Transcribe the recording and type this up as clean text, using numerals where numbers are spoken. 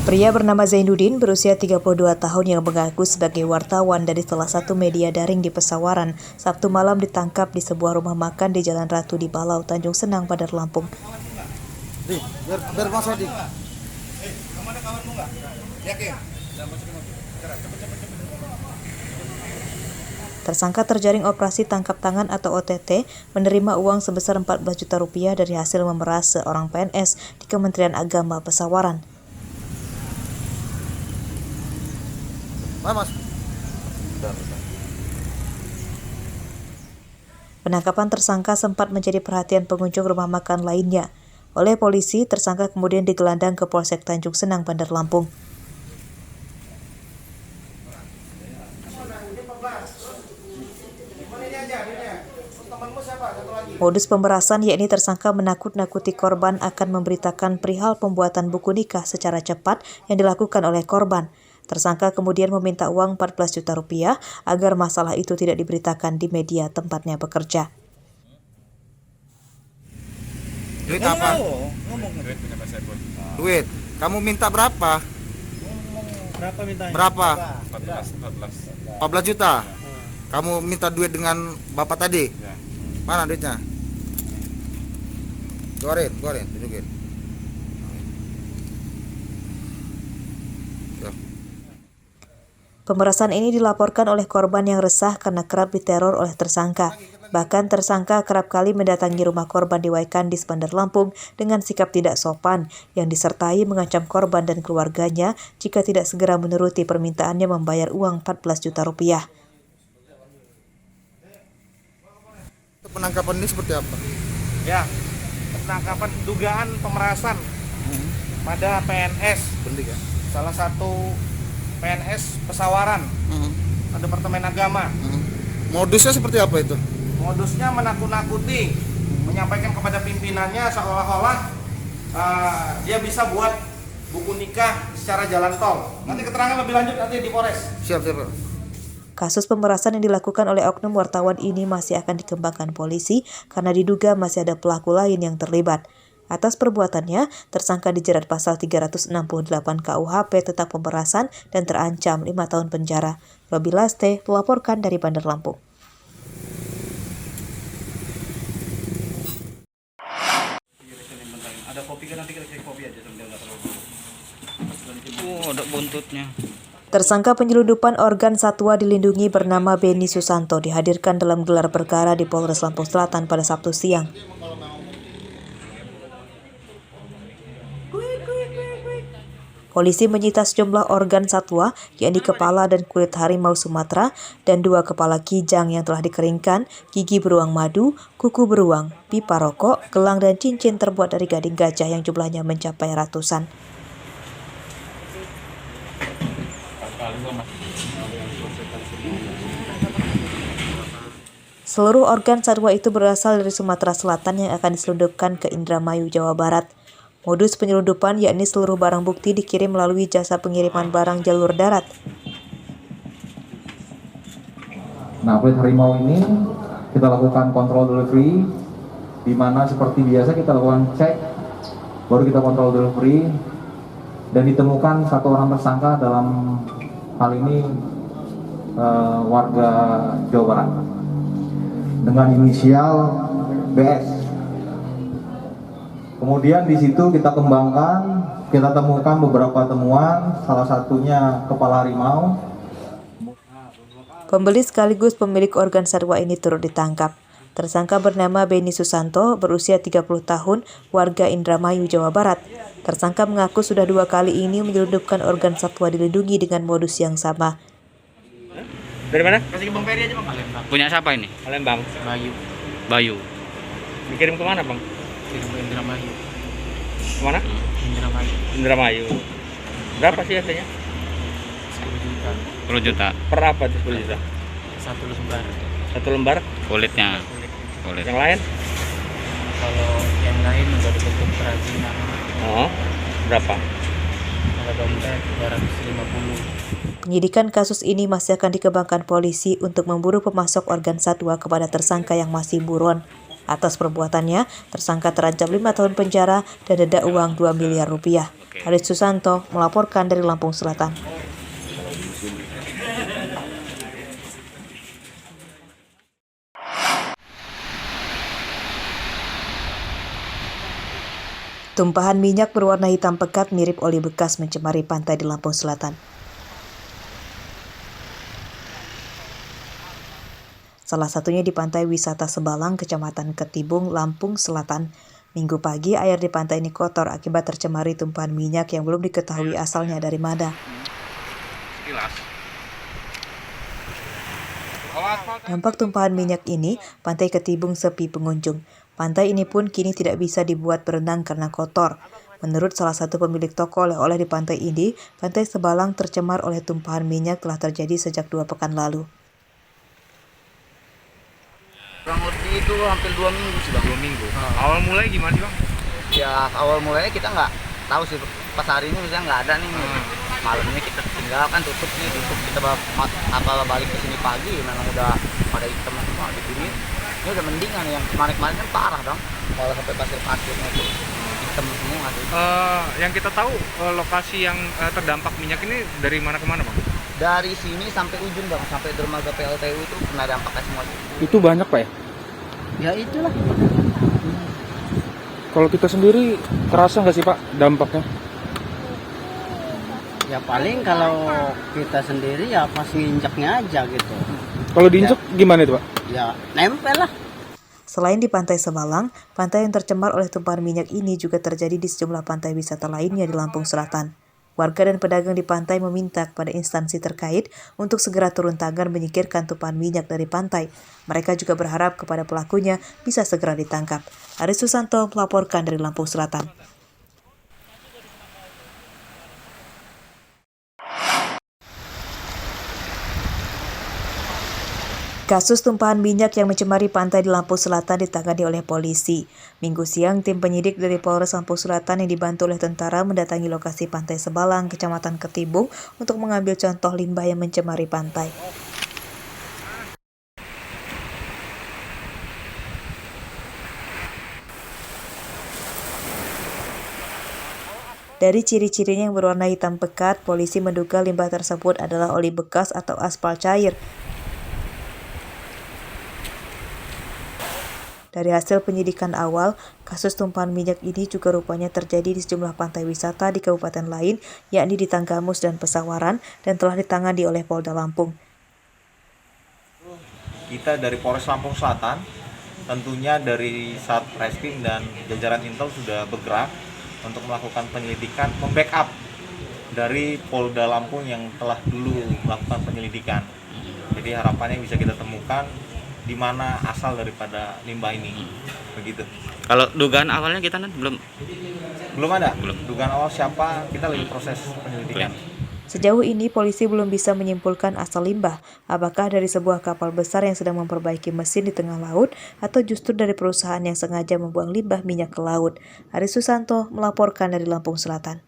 Pria bernama Zainuddin berusia 32 tahun yang mengaku sebagai wartawan dari salah satu media daring di Pesawaran, Sabtu malam ditangkap di sebuah rumah makan di Jalan Ratu di Balau, Tanjung Senang, Bandar Lampung. Biar masuk di. Tersangka terjaring operasi tangkap tangan atau OTT menerima uang sebesar 14 juta rupiah dari hasil memeras seorang PNS di Kementerian Agama Pesawaran. Mas. Penangkapan tersangka sempat menjadi perhatian pengunjung rumah makan lainnya. Oleh polisi, tersangka kemudian digelandang ke Polsek Tanjung Senang, Bandar Lampung. Modus pemerasan yakni tersangka menakut-nakuti korban akan memberitakan perihal pembuatan buku nikah secara cepat yang dilakukan oleh korban. Tersangka kemudian meminta uang 14 juta rupiah agar masalah itu tidak diberitakan di media tempatnya bekerja. Duit apa? Duit. Kamu minta berapa? Berapa mintanya? Berapa? 14. 14 juta. Kamu minta duit dengan bapak tadi? Ya. Mana duitnya? Keluarin, tunjukin. Pemerasan ini dilaporkan oleh korban yang resah karena kerap diteror oleh tersangka. Bahkan tersangka kerap kali mendatangi rumah korban di Waikandis, Bandar Lampung dengan sikap tidak sopan yang disertai mengancam korban dan keluarganya jika tidak segera menuruti permintaannya membayar uang 14 juta rupiah. Penangkapan ini seperti apa? Ya, penangkapan dugaan pemerasan pada PNS, Penting ya? salah satu PNS Pesawaran, Departemen Agama. Modusnya seperti apa itu? Modusnya menakut-nakuti, menyampaikan kepada pimpinannya seolah-olah dia bisa buat buku nikah secara jalan tol. Nanti keterangan lebih lanjut nanti di Polres. Siap. Kasus pemerasan yang dilakukan oleh oknum wartawan ini masih akan dikembangkan polisi karena diduga masih ada pelaku lain yang terlibat. Atas perbuatannya, tersangka dijerat pasal 368 KUHP tentang pemerasan dan terancam 5 tahun penjara. Robi Laste melaporkan dari Bandar Lampung. Ada kopi kan, nanti kita kopi aja sambil nggak terlalu. Ada buntutnya. Tersangka penyelundupan organ satwa dilindungi bernama Beni Susanto dihadirkan dalam gelar perkara di Polres Lampung Selatan pada Sabtu siang. Polisi menyita sejumlah organ satwa, yakni kepala dan kulit harimau Sumatera, dan 2 kepala kijang yang telah dikeringkan, gigi beruang madu, kuku beruang, pipa rokok, gelang dan cincin terbuat dari gading gajah yang jumlahnya mencapai ratusan. Seluruh organ satwa itu berasal dari Sumatera Selatan yang akan diselundupkan ke Indramayu, Jawa Barat. Modus penyelundupan yakni seluruh barang bukti dikirim melalui jasa pengiriman barang jalur darat. Nah, kulit harimau ini kita lakukan kontrol delivery, di mana seperti biasa kita lakukan cek, baru kita kontrol delivery, dan ditemukan 1 orang tersangka dalam hal ini warga Jawa Barat dengan inisial BS. Kemudian di situ kita kembangkan, kita temukan beberapa temuan, salah satunya kepala harimau. Pembeli sekaligus pemilik organ satwa ini turut ditangkap. Tersangka bernama Beni Susanto, berusia 30 tahun, warga Indramayu, Jawa Barat. Tersangka mengaku sudah 2 kali ini menyelundupkan organ satwa dilindungi dengan modus yang sama. Dari mana? Kasih ke Bang Ferry aja, Bang. Palembang. Punya siapa ini? Palembang. Bayu. Dikirim kemana, Bang? Kirim ke Indramayu. Kemana? Indramayu. Berapa sih harganya? 10 juta. 10 juta. Per apa tuh 10 juta? 1 lembar. 1 lembar? Kulitnya. Kulit. Yang lain? Kalau yang lain udah dibentuk kerajinan. Oh, berapa? Kalau dompet 250. Penyidikan kasus ini masih akan dikembangkan polisi untuk memburu pemasok organ satwa kepada tersangka yang masih buron. Atas perbuatannya, tersangka terancam 5 tahun penjara dan denda uang 2 miliar rupiah. Aris Susanto melaporkan dari Lampung Selatan. Tumpahan minyak berwarna hitam pekat mirip oli bekas mencemari pantai di Lampung Selatan. Salah satunya di Pantai Wisata Sebalang, Kecamatan Ketibung, Lampung Selatan. Minggu pagi, air di pantai ini kotor akibat tercemari tumpahan minyak yang belum diketahui asalnya dari mana. Dampak tumpahan minyak ini, Pantai Ketibung sepi pengunjung. Pantai ini pun kini tidak bisa dibuat berenang karena kotor. Menurut salah satu pemilik toko oleh-oleh di pantai ini, Pantai Sebalang tercemar oleh tumpahan minyak telah terjadi sejak 2 pekan lalu. Kurang lebih itu hampir 2 minggu sih, Bang. 2 minggu. Awal mulai gimana sih, Bang? Ya awal mulanya kita nggak tahu sih, pas hari ini misalnya nggak ada nih. Malamnya kita tinggalkan, tutup, kita balik ke sini pagi memang udah pada hitam semua di sini. Ini udah mendingan, yang kemarin kan parah dong. Kalau sampai pasir-pasirnya itu hitam semua tuh. Yang kita tahu lokasi yang terdampak minyak ini dari mana ke mana, Bang? Dari sini sampai ujung, Bang, sampai dermaga PLTU itu kena dampaknya semua. Itu banyak, Pak ya? Ya itulah. Kalau kita sendiri terasa nggak sih, Pak, dampaknya? Ya paling kalau kita sendiri ya pas nginjeknya aja gitu. Kalau diinjek gimana itu, Pak? Ya nempel lah. Selain di Pantai Sebalang, pantai yang tercemar oleh tumpahan minyak ini juga terjadi di sejumlah pantai wisata lainnya di Lampung Selatan. Warga dan pedagang di pantai meminta kepada instansi terkait untuk segera turun tangan menyingkirkan tumpahan minyak dari pantai. Mereka juga berharap kepada pelakunya bisa segera ditangkap. Aris Susanto melaporkan dari Lampung Selatan. Kasus tumpahan minyak yang mencemari pantai di Lampung Selatan ditangani oleh polisi. Minggu siang, tim penyidik dari Polres Lampung Selatan yang dibantu oleh tentara mendatangi lokasi Pantai Sebalang, Kecamatan Ketibung, untuk mengambil contoh limbah yang mencemari pantai. Dari ciri-cirinya yang berwarna hitam pekat, polisi menduga limbah tersebut adalah oli bekas atau aspal cair. Dari hasil penyidikan awal, kasus tumpahan minyak ini juga rupanya terjadi di sejumlah pantai wisata di kabupaten lain, yakni di Tanggamus dan Pesawaran, dan telah ditangani oleh Polda Lampung. Kita dari Polres Lampung Selatan, tentunya dari Satreskrim dan jajaran Intel sudah bergerak untuk melakukan penyelidikan, membackup dari Polda Lampung yang telah dulu melakukan penyelidikan. Jadi harapannya bisa kita temukan di mana asal daripada limbah ini, begitu. Kalau dugaan awalnya kita Belum ada. Dugaan awal siapa, kita lagi proses penyelidikan. Sejauh ini polisi belum bisa menyimpulkan asal limbah, apakah dari sebuah kapal besar yang sedang memperbaiki mesin di tengah laut atau justru dari perusahaan yang sengaja membuang limbah minyak ke laut. Aris Susanto melaporkan dari Lampung Selatan.